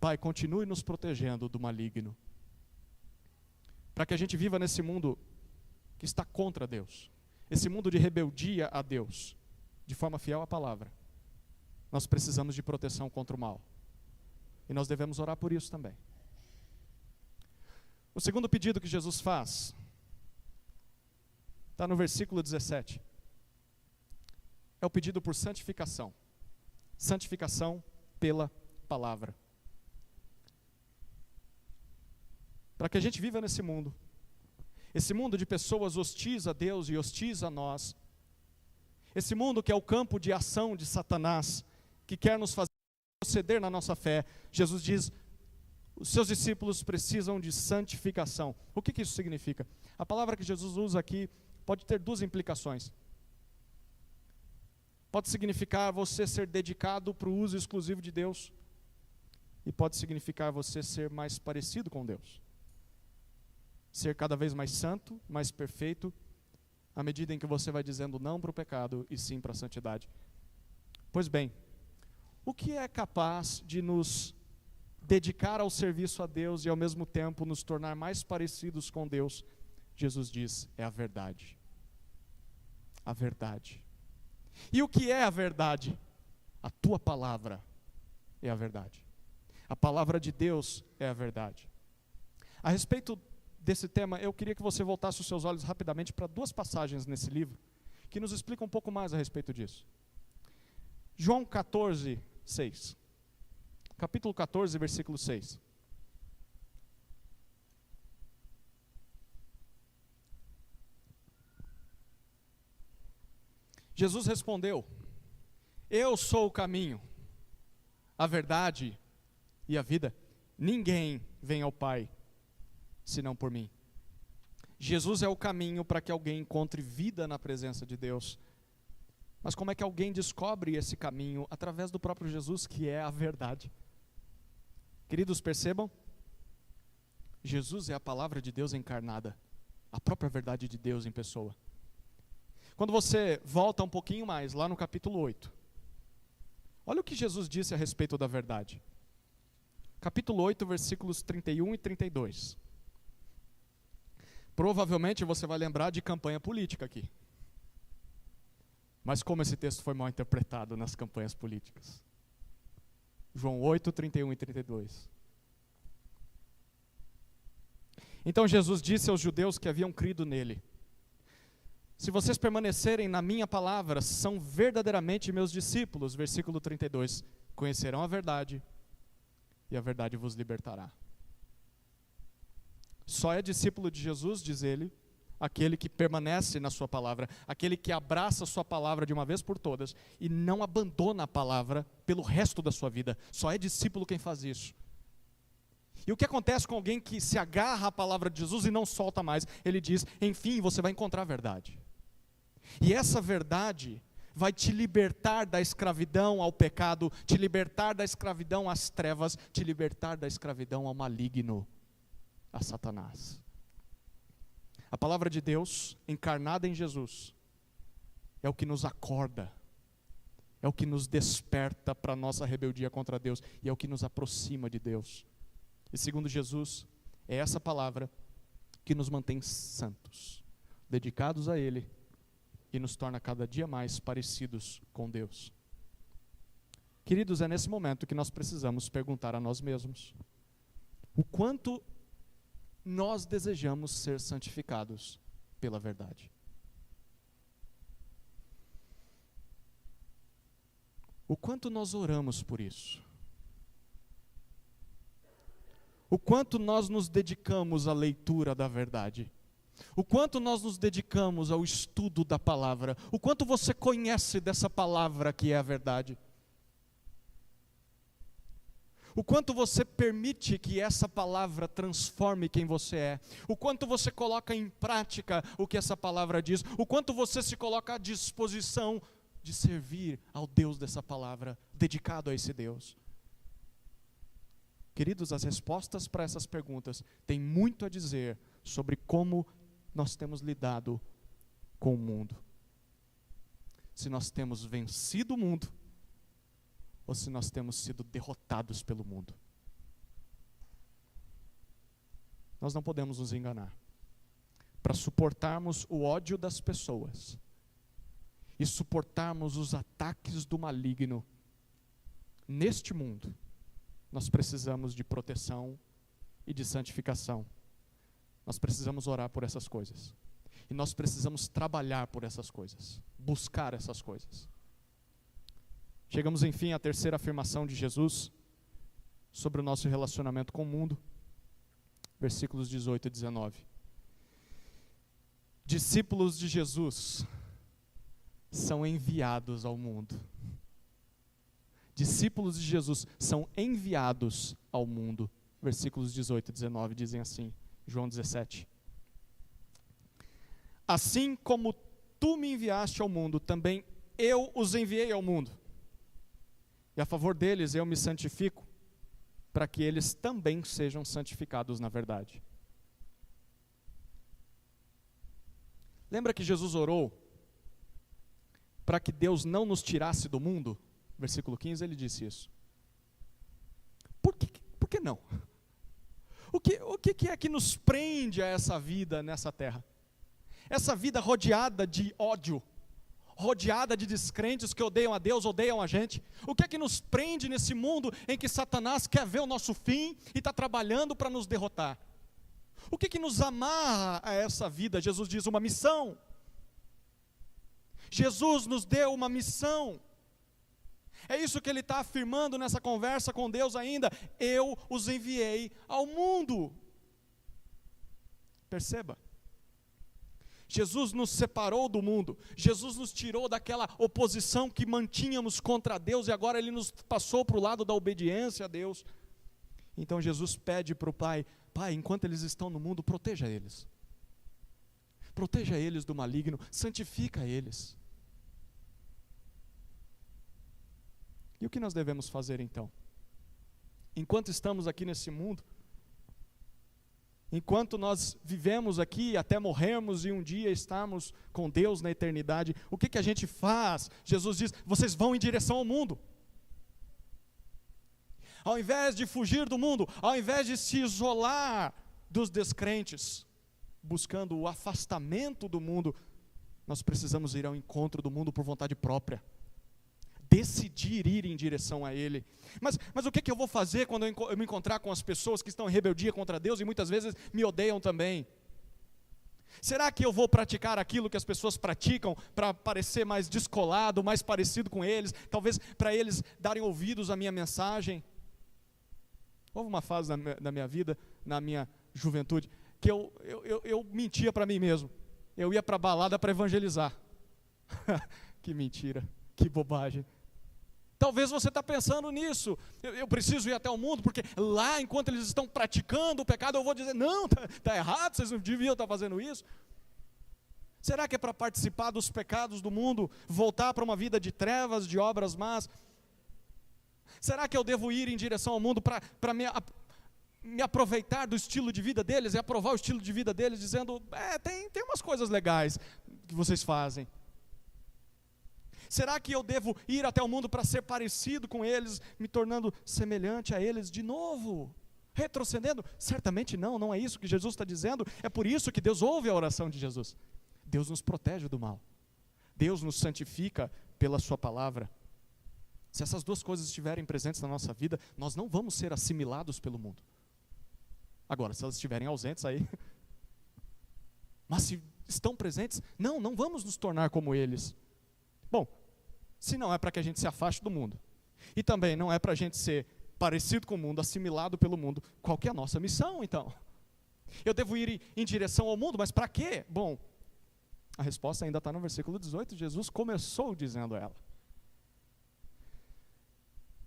Pai, continue nos protegendo do maligno, para que a gente viva nesse mundo que está contra Deus, esse mundo de rebeldia a Deus, de forma fiel à palavra. Nós precisamos de proteção contra o mal, e nós devemos orar por isso também. O segundo pedido que Jesus faz está no versículo 17. É o pedido por santificação. Santificação pela palavra. Para que a gente viva nesse mundo, esse mundo de pessoas hostis a Deus e hostis a nós, esse mundo que é o campo de ação de Satanás, que quer nos fazer proceder na nossa fé, Jesus diz, os seus discípulos precisam de santificação. O que isso significa? A palavra que Jesus usa aqui pode ter duas implicações. Pode significar você ser dedicado para o uso exclusivo de Deus, e pode significar você ser mais parecido com Deus. Ser cada vez mais santo, mais perfeito, à medida em que você vai dizendo não para o pecado e sim para a santidade. Pois bem, o que é capaz de nos dedicar ao serviço a Deus e ao mesmo tempo nos tornar mais parecidos com Deus? Jesus diz, é a verdade. A verdade. E o que é a verdade? A tua palavra é a verdade. A palavra de Deus é a verdade. A respeito desse tema, eu queria que você voltasse os seus olhos rapidamente para duas passagens nesse livro, que nos explicam um pouco mais a respeito disso. João 14, 6. Capítulo 14, versículo 6. Jesus respondeu, eu sou o caminho, a verdade e a vida. Ninguém vem ao Pai senão por mim. Jesus é o caminho para que alguém encontre vida na presença de Deus. Mas como é que alguém descobre esse caminho? Através do próprio Jesus, que é a verdade. Queridos, percebam, Jesus é a palavra de Deus encarnada, a própria verdade de Deus em pessoa. Quando você volta um pouquinho mais, lá no capítulo 8, olha o que Jesus disse a respeito da verdade. Capítulo 8, versículos 31 e 32. Provavelmente você vai lembrar de campanha política aqui. Mas como esse texto foi mal interpretado nas campanhas políticas. João 8, 31 e 32. Então Jesus disse aos judeus que haviam crido nele: se vocês permanecerem na minha palavra, são verdadeiramente meus discípulos. Versículo 32. Conhecerão a verdade, e a verdade vos libertará. Só é discípulo de Jesus, diz ele, aquele que permanece na sua palavra, aquele que abraça a sua palavra de uma vez por todas e não abandona a palavra pelo resto da sua vida. Só é discípulo quem faz isso. E o que acontece com alguém que se agarra à palavra de Jesus e não solta mais? Ele diz: enfim, você vai encontrar a verdade. E essa verdade vai te libertar da escravidão ao pecado, te libertar da escravidão às trevas, te libertar da escravidão ao maligno, a Satanás. A palavra de Deus, encarnada em Jesus, é o que nos acorda, é o que nos desperta para a nossa rebeldia contra Deus, e é o que nos aproxima de Deus. E segundo Jesus, é essa palavra que nos mantém santos, dedicados a Ele, e nos torna cada dia mais parecidos com Deus. Queridos, é nesse momento que nós precisamos perguntar a nós mesmos: o quanto nós desejamos ser santificados pela verdade? O quanto nós oramos por isso? O quanto nós nos dedicamos à leitura da verdade? O quanto nós nos dedicamos ao estudo da palavra? O quanto você conhece dessa palavra que é a verdade? O quanto você permite que essa palavra transforme quem você é? O quanto você coloca em prática o que essa palavra diz? O quanto você se coloca à disposição de servir ao Deus dessa palavra, dedicado a esse Deus? Queridos, as respostas para essas perguntas têm muito a dizer sobre como nós temos lidado com o mundo. Se nós temos vencido o mundo, ou se nós temos sido derrotados pelo mundo. Nós não podemos nos enganar. Para suportarmos o ódio das pessoas e suportarmos os ataques do maligno neste mundo, nós precisamos de proteção e de santificação. Nós precisamos orar por essas coisas. E nós precisamos trabalhar por essas coisas, buscar essas coisas. Chegamos, enfim, à terceira afirmação de Jesus sobre o nosso relacionamento com o mundo. Versículos 18 e 19. Discípulos de Jesus são enviados ao mundo. Discípulos de Jesus são enviados ao mundo. Versículos 18 e 19 dizem assim, João 17. Assim como tu me enviaste ao mundo, também eu os enviei ao mundo. E a favor deles eu me santifico, para que eles também sejam santificados na verdade. Lembra que Jesus orou para que Deus não nos tirasse do mundo? Versículo 15, ele disse isso. Por que não? O que é que nos prende a essa vida nessa terra? Essa vida rodeada de ódio, rodeada de descrentes que odeiam a Deus, odeiam a gente. O que é que nos prende nesse mundo em que Satanás quer ver o nosso fim e está trabalhando para nos derrotar? O que é que nos amarra a essa vida? Jesus diz: uma missão. Jesus nos deu uma missão. É isso que ele está afirmando nessa conversa com Deus ainda. Eu os enviei ao mundo. Perceba. Jesus nos separou do mundo, Jesus nos tirou daquela oposição que mantínhamos contra Deus e agora Ele nos passou para o lado da obediência a Deus. Então Jesus pede para o Pai: Pai, enquanto eles estão no mundo, proteja eles do maligno, santifica eles. E o que nós devemos fazer então? Enquanto estamos aqui nesse mundo, enquanto nós vivemos aqui até morrermos e um dia estarmos com Deus na eternidade, o que a gente faz? Jesus diz: vocês vão em direção ao mundo. Ao invés de fugir do mundo, ao invés de se isolar dos descrentes, buscando o afastamento do mundo, nós precisamos ir ao encontro do mundo por vontade própria. Decidir ir em direção a Ele. Mas o que eu vou fazer quando eu me encontrar com as pessoas que estão em rebeldia contra Deus e muitas vezes me odeiam também? Será que eu vou praticar aquilo que as pessoas praticam para parecer mais descolado, mais parecido com eles, talvez para eles darem ouvidos à minha mensagem? Houve uma fase na minha vida, na minha juventude, que eu mentia para mim mesmo. Eu ia para a balada para evangelizar. Que mentira, que bobagem. Talvez você está pensando nisso. Eu preciso ir até o mundo, porque lá, enquanto eles estão praticando o pecado, eu vou dizer: não, está errado, vocês não deviam estar fazendo isso. Será que é para participar dos pecados do mundo, voltar para uma vida de trevas, de obras más? Será que eu devo ir em direção ao mundo para me aproveitar do estilo de vida deles e aprovar o estilo de vida deles, dizendo: tem umas coisas legais que vocês fazem? Será que eu devo ir até o mundo para ser parecido com eles, me tornando semelhante a eles de novo? Retrocedendo? Certamente não é isso que Jesus está dizendo. É por isso que Deus ouve a oração de Jesus. Deus nos protege do mal. Deus nos santifica pela sua palavra. Se essas duas coisas estiverem presentes na nossa vida, nós não vamos ser assimilados pelo mundo. Agora, se elas estiverem ausentes aí, mas se estão presentes, não vamos nos tornar como eles. Bom, se não é para que a gente se afaste do mundo, e também não é para a gente ser parecido com o mundo, assimilado pelo mundo, qual que é a nossa missão então? Eu devo ir em direção ao mundo, mas para quê? Bom, a resposta ainda está no versículo 18, Jesus começou dizendo ela.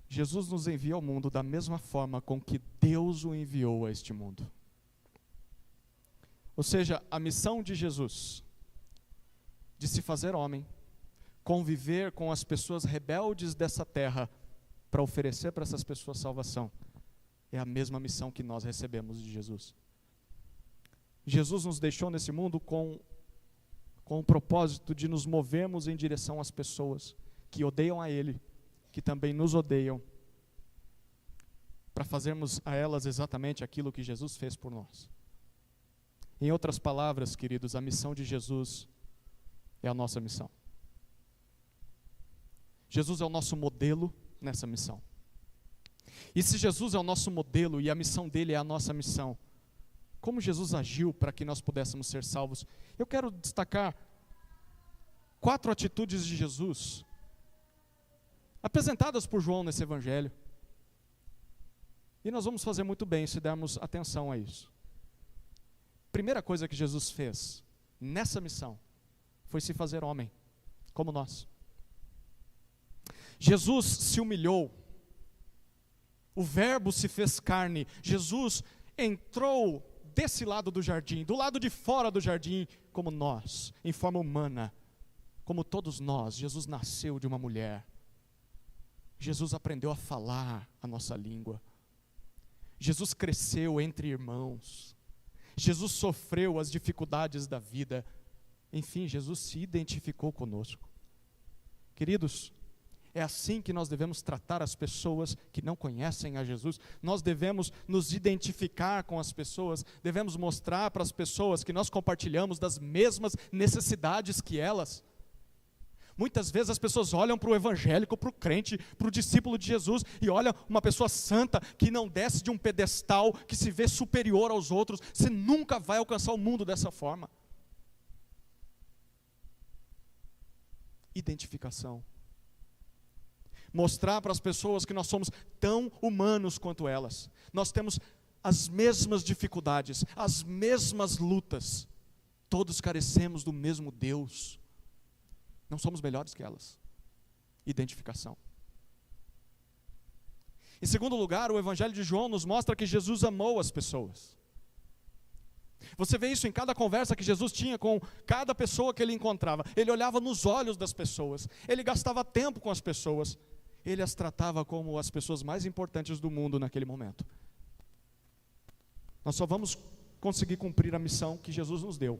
Jesus nos envia ao mundo da mesma forma com que Deus o enviou a este mundo. Ou seja, a missão de Jesus, de se fazer homem, conviver com as pessoas rebeldes dessa terra, para oferecer para essas pessoas salvação, é a mesma missão que nós recebemos de Jesus. Jesus nos deixou nesse mundo com o propósito de nos movermos em direção às pessoas que odeiam a Ele, que também nos odeiam, para fazermos a elas exatamente aquilo que Jesus fez por nós. Em outras palavras, queridos, a missão de Jesus é a nossa missão. Jesus é o nosso modelo nessa missão. E se Jesus é o nosso modelo e a missão dele é a nossa missão, como Jesus agiu para que nós pudéssemos ser salvos? Eu quero destacar 4 atitudes de Jesus apresentadas por João nesse evangelho. E nós vamos fazer muito bem se dermos atenção a isso. Primeira coisa que Jesus fez nessa missão foi se fazer homem, como nós. Jesus se humilhou, o Verbo se fez carne, Jesus entrou desse lado do jardim, do lado de fora do jardim, como nós, em forma humana, como todos nós. Jesus nasceu de uma mulher, Jesus aprendeu a falar a nossa língua, Jesus cresceu entre irmãos, Jesus sofreu as dificuldades da vida, enfim, Jesus se identificou conosco. Queridos, é assim que nós devemos tratar as pessoas que não conhecem a Jesus. Nós devemos nos identificar com as pessoas, devemos mostrar para as pessoas que nós compartilhamos das mesmas necessidades que elas. Muitas vezes as pessoas olham para o evangélico, para o crente, para o discípulo de Jesus, e olham uma pessoa santa que não desce de um pedestal, que se vê superior aos outros. Você nunca vai alcançar o mundo dessa forma. Identificação. Mostrar para as pessoas que nós somos tão humanos quanto elas. Nós temos as mesmas dificuldades, as mesmas lutas. Todos carecemos do mesmo Deus. Não somos melhores que elas. Identificação. Em segundo lugar, o Evangelho de João nos mostra que Jesus amou as pessoas. Você vê isso em cada conversa que Jesus tinha com cada pessoa que ele encontrava. Ele olhava nos olhos das pessoas. Ele gastava tempo com as pessoas. Ele as tratava como as pessoas mais importantes do mundo naquele momento. Nós só vamos conseguir cumprir a missão que Jesus nos deu,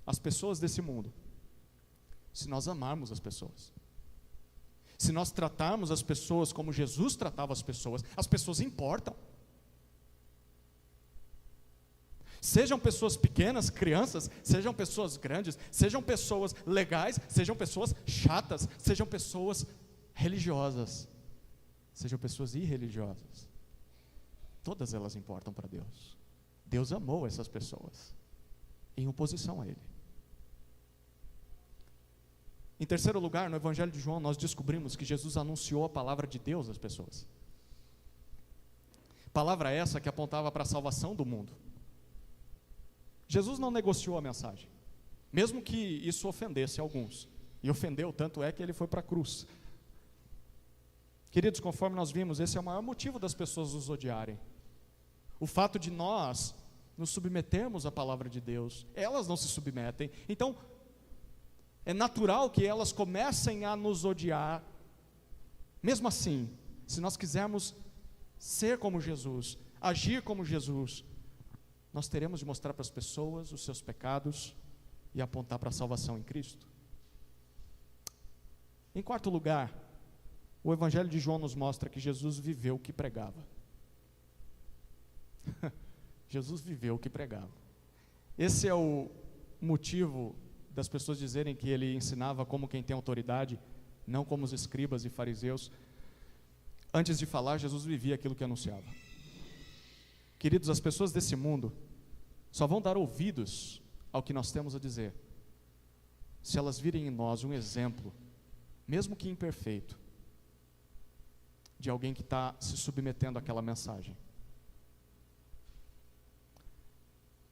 as pessoas desse mundo, se nós amarmos as pessoas. Se nós tratarmos as pessoas como Jesus tratava as pessoas importam. Sejam pessoas pequenas, crianças, sejam pessoas grandes, sejam pessoas legais, sejam pessoas chatas, sejam pessoas religiosas, sejam pessoas irreligiosas. Todas elas importam para Deus. Deus amou essas pessoas, em oposição a Ele. Em terceiro lugar, no Evangelho de João, nós descobrimos que Jesus anunciou a palavra de Deus às pessoas. Palavra essa que apontava para a salvação do mundo. Jesus não negociou a mensagem, mesmo que isso ofendesse alguns. E ofendeu, tanto é que ele foi para a cruz. Queridos, conforme nós vimos, esse é o maior motivo das pessoas nos odiarem. O fato de nós nos submetermos à palavra de Deus, elas não se submetem. Então, é natural que elas comecem a nos odiar. Mesmo assim, se nós quisermos ser como Jesus, agir como Jesus, nós teremos de mostrar para as pessoas os seus pecados e apontar para a salvação em Cristo. Em quarto lugar, o Evangelho de João nos mostra que Jesus viveu o que pregava. Jesus viveu o que pregava. Esse é o motivo das pessoas dizerem que ele ensinava como quem tem autoridade, não como os escribas e fariseus. Antes de falar, Jesus vivia aquilo que anunciava. Queridos, as pessoas desse mundo só vão dar ouvidos ao que nós temos a dizer se elas virem em nós um exemplo, mesmo que imperfeito, de alguém que está se submetendo àquela mensagem.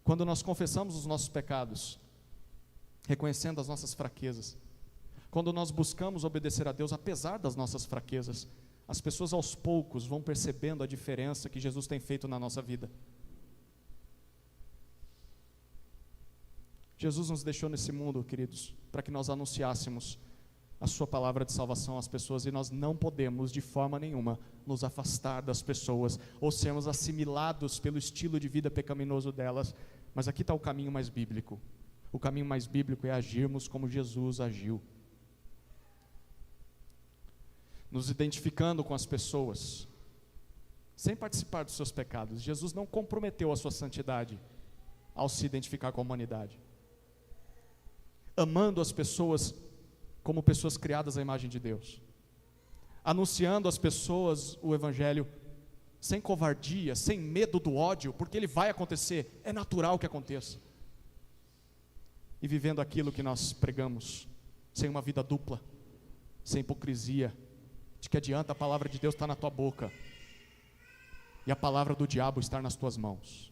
Quando nós confessamos os nossos pecados, reconhecendo as nossas fraquezas, quando nós buscamos obedecer a Deus apesar das nossas fraquezas, as pessoas aos poucos vão percebendo a diferença que Jesus tem feito na nossa vida. Jesus nos deixou nesse mundo, queridos, para que nós anunciássemos a sua palavra de salvação às pessoas, e nós não podemos de forma nenhuma nos afastar das pessoas, ou sermos assimilados pelo estilo de vida pecaminoso delas. Mas aqui está o caminho mais bíblico. O caminho mais bíblico é agirmos como Jesus agiu, nos identificando com as pessoas, sem participar dos seus pecados. Jesus não comprometeu a sua santidade ao se identificar com a humanidade, amando as pessoas como pessoas criadas à imagem de Deus, anunciando às pessoas o Evangelho sem covardia, sem medo do ódio, porque ele vai acontecer, é natural que aconteça, e vivendo aquilo que nós pregamos, sem uma vida dupla, sem hipocrisia. De que adianta a palavra de Deus estar na tua boca e a palavra do diabo estar nas tuas mãos?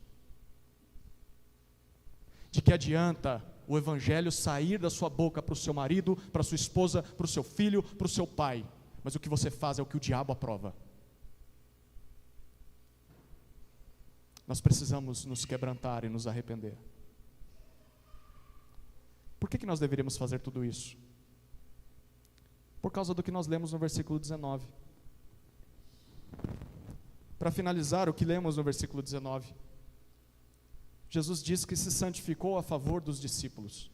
De que adianta o Evangelho sair da sua boca para o seu marido, para a sua esposa, para o seu filho, para o seu pai, mas o que você faz é o que o diabo aprova? Nós precisamos nos quebrantar e nos arrepender. Por que nós deveríamos fazer tudo isso? Por causa do que nós lemos no versículo 19. Para finalizar o que lemos no versículo 19, Jesus diz que se santificou a favor dos discípulos.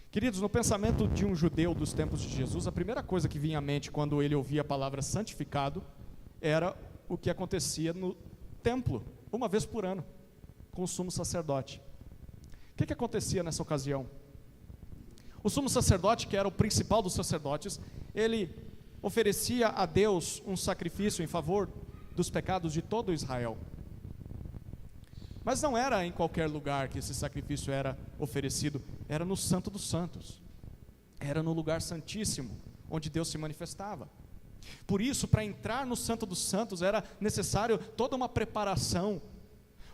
Queridos, no pensamento de um judeu dos tempos de Jesus, a primeira coisa que vinha à mente quando ele ouvia a palavra santificado era o que acontecia no templo, uma vez por ano, com o sumo sacerdote. O que acontecia nessa ocasião? O sumo sacerdote, que era o principal dos sacerdotes, ele oferecia a Deus um sacrifício em favor dos pecados de todo Israel. Mas não era em qualquer lugar que esse sacrifício era oferecido, era no Santo dos Santos, era no lugar santíssimo, onde Deus se manifestava. Por isso, para entrar no Santo dos Santos, era necessário toda uma preparação,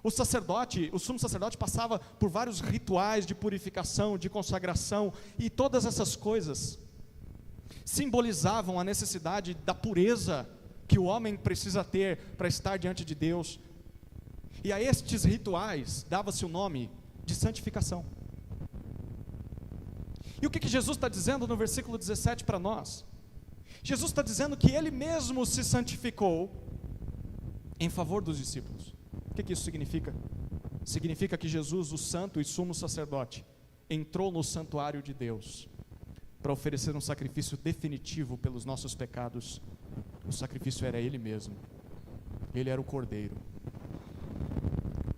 O sumo sacerdote passava por vários rituais de purificação, de consagração, e todas essas coisas simbolizavam a necessidade da pureza que o homem precisa ter para estar diante de Deus. E a estes rituais dava-se o nome de santificação. E o que Jesus está dizendo no versículo 17 para nós? Jesus está dizendo que Ele mesmo se santificou em favor dos discípulos. O que isso significa? Significa que Jesus, o santo e sumo sacerdote, entrou no santuário de Deus para oferecer um sacrifício definitivo pelos nossos pecados. O sacrifício era Ele mesmo. Ele era o Cordeiro.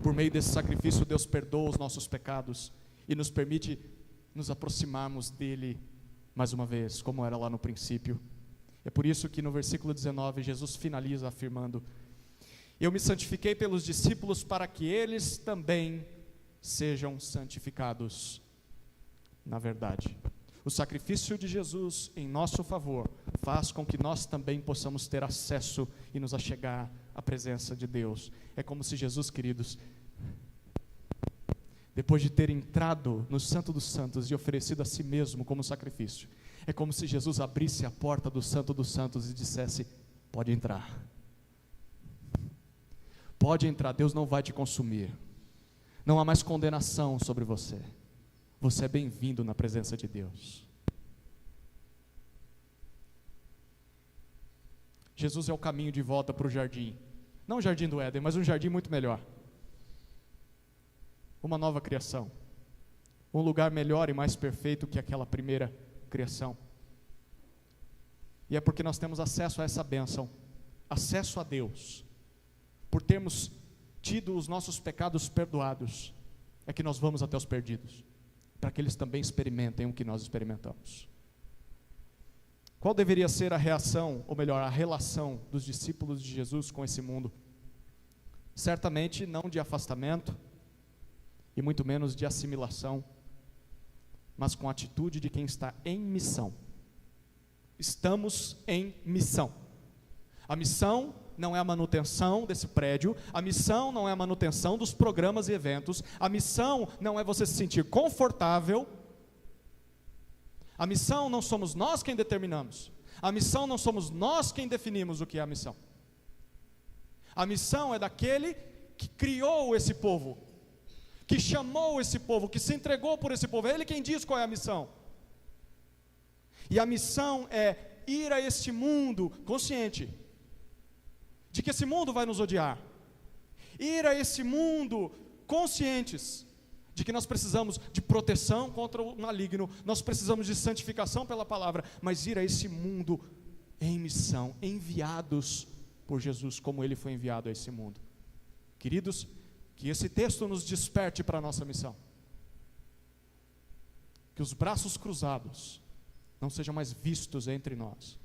Por meio desse sacrifício, Deus perdoa os nossos pecados e nos permite nos aproximarmos dEle mais uma vez, como era lá no princípio. É por isso que no versículo 19, Jesus finaliza afirmando: eu me santifiquei pelos discípulos para que eles também sejam santificados na verdade. O sacrifício de Jesus em nosso favor faz com que nós também possamos ter acesso e nos achegar à presença de Deus. É como se Jesus, queridos, depois de ter entrado no Santo dos Santos e oferecido a si mesmo como sacrifício, é como se Jesus abrisse a porta do Santo dos Santos e dissesse: pode entrar. Pode entrar, Deus não vai te consumir. Não há mais condenação sobre você. Você é bem-vindo na presença de Deus. Jesus é o caminho de volta para o jardim. Não o jardim do Éden, mas um jardim muito melhor. Uma nova criação. Um lugar melhor e mais perfeito que aquela primeira criação. E é porque nós temos acesso a essa bênção, acesso a Deus, por termos tido os nossos pecados perdoados, é que nós vamos até os perdidos, para que eles também experimentem o que nós experimentamos. Qual deveria ser a reação, ou melhor, a relação dos discípulos de Jesus com esse mundo? Certamente não de afastamento, e muito menos de assimilação, mas com a atitude de quem está em missão. Estamos em missão. A missão não é a manutenção desse prédio, a missão não é a manutenção dos programas e eventos, a missão não é você se sentir confortável, a missão não somos nós quem determinamos, a missão não somos nós quem definimos o que é a missão. A missão é daquele que criou esse povo, que chamou esse povo, que se entregou por esse povo. É Ele quem diz qual é a missão. E a missão é ir a este mundo consciente de que esse mundo vai nos odiar. Ir a esse mundo conscientes de que nós precisamos de proteção contra o maligno, nós precisamos de santificação pela palavra, mas ir a esse mundo em missão, enviados por Jesus, como Ele foi enviado a esse mundo. Queridos, que esse texto nos desperte para a nossa missão. Que os braços cruzados não sejam mais vistos entre nós.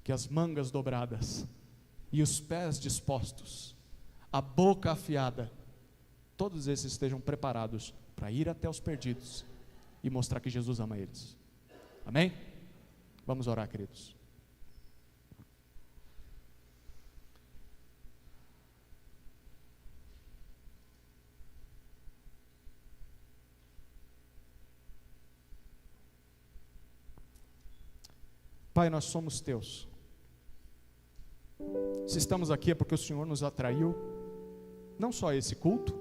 Que as mangas dobradas e os pés dispostos, a boca afiada, todos esses estejam preparados para ir até os perdidos e mostrar que Jesus ama eles. Amém? Vamos orar, queridos. Pai, nós somos teus. Se estamos aqui é porque o Senhor nos atraiu, não só a esse culto,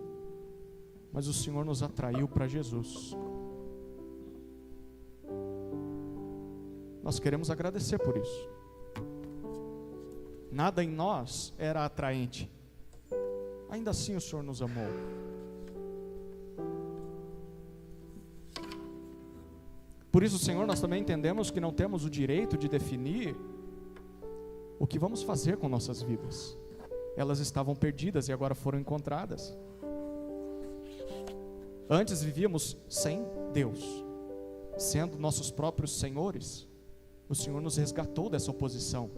mas o Senhor nos atraiu para Jesus. Nós queremos agradecer por isso. Nada em nós era atraente, ainda assim o Senhor nos amou. Por isso, Senhor, nós também entendemos que não temos o direito de definir o que vamos fazer com nossas vidas. Elas estavam perdidas e agora foram encontradas. Antes vivíamos sem Deus, sendo nossos próprios senhores. O Senhor nos resgatou dessa oposição.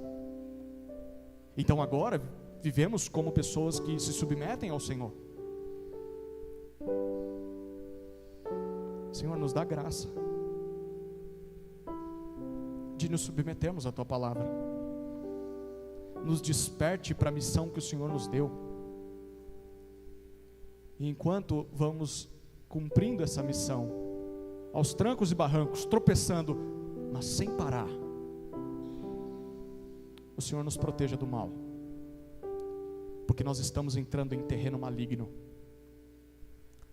Então agora vivemos como pessoas que se submetem ao Senhor. Senhor, nos dá graça de nos submetermos à Tua palavra. Nos desperte para a missão que o Senhor nos deu. E enquanto vamos cumprindo essa missão, aos trancos e barrancos, tropeçando, mas sem parar, o Senhor nos proteja do mal, porque nós estamos entrando em terreno maligno.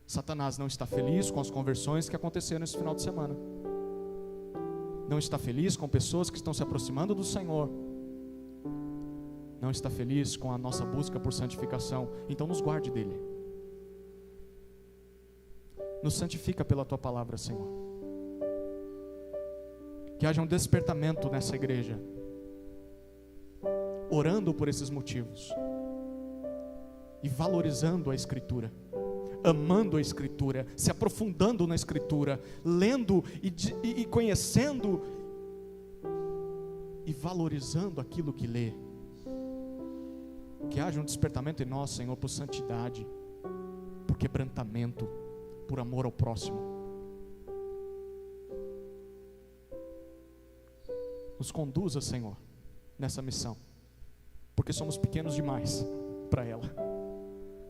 Satanás não está feliz com as conversões que aconteceram esse final de semana, não está feliz com pessoas que estão se aproximando do Senhor, não está feliz com a nossa busca por santificação. Então nos guarde dele, nos santifica pela tua palavra, Senhor. Que haja um despertamento nessa igreja, orando por esses motivos e valorizando a Escritura, amando a Escritura, se aprofundando na Escritura, lendo e conhecendo e valorizando aquilo que lê. Que haja um despertamento em nós, Senhor, por santidade, por quebrantamento, por amor ao próximo. Nos conduza, Senhor, nessa missão, porque somos pequenos demais para ela,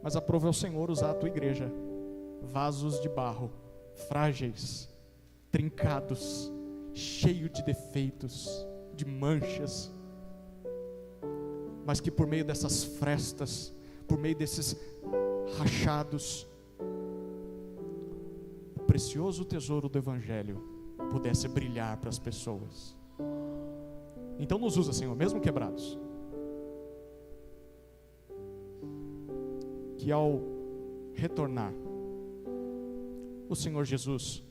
mas aprove ao Senhor usar a tua igreja, vasos de barro, frágeis, trincados, cheios de defeitos, de manchas, mas que por meio dessas frestas, por meio desses rachados, o precioso tesouro do Evangelho pudesse brilhar para as pessoas. Então nos usa, Senhor, mesmo quebrados, que ao retornar, o Senhor Jesus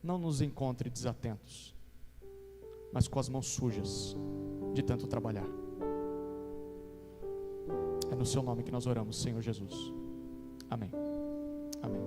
não nos encontre desatentos, mas com as mãos sujas de tanto trabalhar. É no seu nome que nós oramos, Senhor Jesus. Amém. Amém.